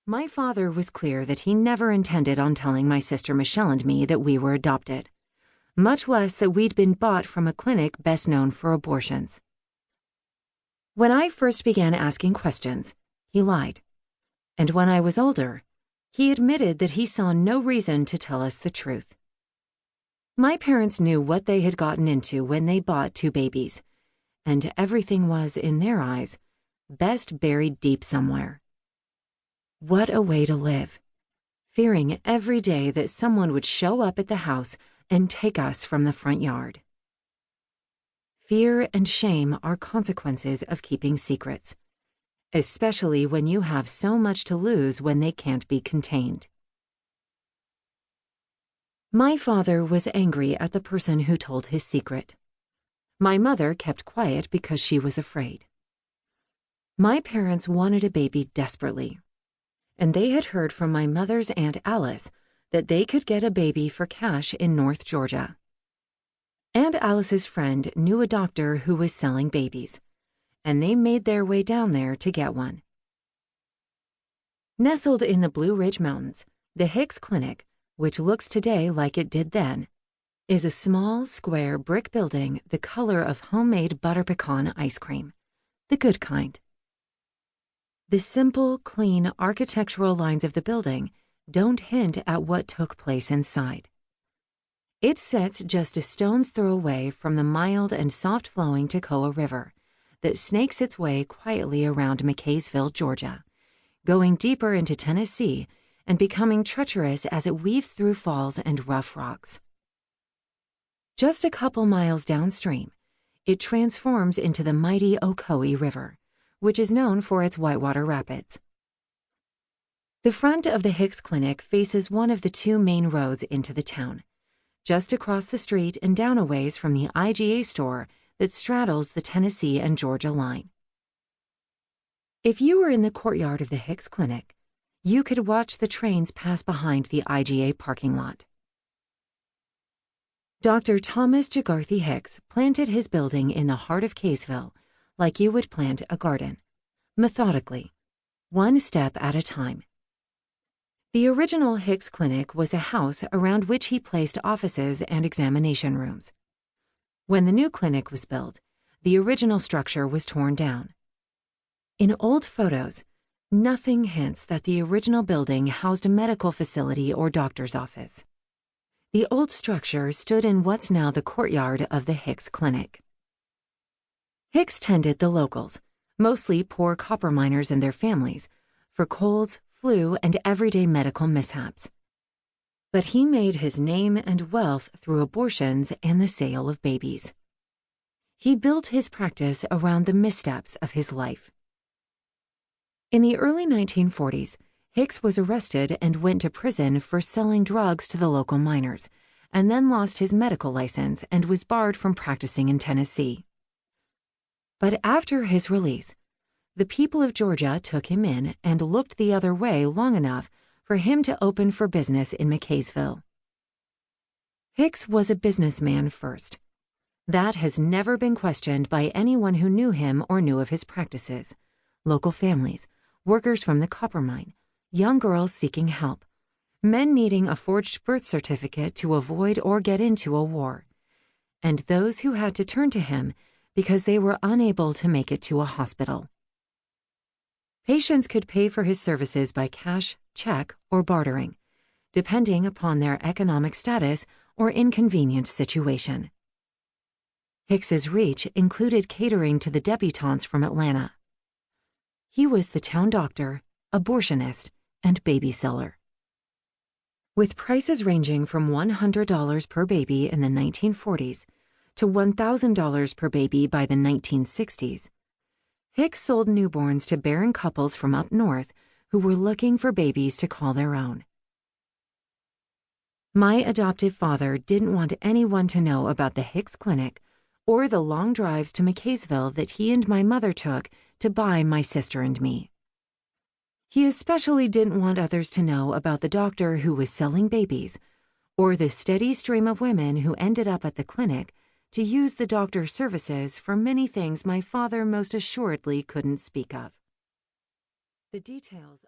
My father was clear that he never intended on telling my sister Michelle and me that we were adopted, much less that we'd been bought from a clinic best known for abortions. When I first began asking questions, he lied. And when I was older, he admitted that he saw no reason to tell us the truth. My parents knew what they had gotten into when they bought two babies, and everything was, in their eyes, best buried deep somewhere. What a way to live, fearing every day that someone would show up at the house and take us from the front yard. Fear and shame are consequences of keeping secrets, especially when you have so much to lose when they can't be contained. My father was angry at the person who told his secret. My mother kept quiet because she was afraid. My parents wanted a baby desperately, and they had heard from my mother's Aunt Alice that they could get a baby for cash in North Georgia. Aunt Alice's friend knew a doctor who was selling babies, and they made their way down there to get one. Nestled in the Blue Ridge Mountains, the Hicks Clinic, which looks today like it did then, is a small, square brick building the color of homemade butter pecan ice cream, the good kind. The simple, clean architectural lines of the building don't hint at what took place inside. It sits just a stone's throw away from the mild and soft-flowing Toccoa River that snakes its way quietly around McKaysville, Georgia, going deeper into Tennessee and becoming treacherous as it weaves through falls and rough rocks. Just a couple miles downstream, it transforms into the mighty Ocoee River, which is known for its whitewater rapids. The front of the Hicks Clinic faces one of the two main roads into the town, just across the street and down a ways from the IGA store that straddles the Tennessee and Georgia line. If you were in the courtyard of the Hicks Clinic, you could watch the trains pass behind the IGA parking lot. Dr. Thomas Jagarthy Hicks planted his building in the heart of Kaysville like you would plant a garden, methodically, one step at a time. The original Hicks Clinic was a house around which he placed offices and examination rooms. When the new clinic was built, the original structure was torn down. In old photos, nothing hints that the original building housed a medical facility or doctor's office. The old structure stood in what's now the courtyard of the Hicks Clinic. Hicks tended the locals, mostly poor copper miners and their families, for colds, flu, and everyday medical mishaps. But he made his name and wealth through abortions and the sale of babies. He built his practice around the missteps of his life. In the early 1940s, Hicks was arrested and went to prison for selling drugs to the local miners, and then lost his medical license and was barred from practicing in Tennessee. But after his release, the people of Georgia took him in and looked the other way long enough for him to open for business in McKaysville. Hicks was a businessman first. That has never been questioned by anyone who knew him or knew of his practices. Local families, workers from the copper mine, young girls seeking help, men needing a forged birth certificate to avoid or get into a war, and those who had to turn to him because they were unable to make it to a hospital. Patients could pay for his services by cash, check, or bartering, depending upon their economic status or inconvenient situation. Hicks's reach included catering to the debutantes from Atlanta. He was the town doctor, abortionist, and baby seller. With prices ranging from $100 per baby in the 1940s to $1,000 per baby by the 1960s, Hicks sold newborns to barren couples from up north who were looking for babies to call their own. My adoptive father didn't want anyone to know about the Hicks Clinic or the long drives to McKaysville that he and my mother took to buy my sister and me. He especially didn't want others to know about the doctor who was selling babies or the steady stream of women who ended up at the clinic to use the doctor's services for many things my father most assuredly couldn't speak of. The details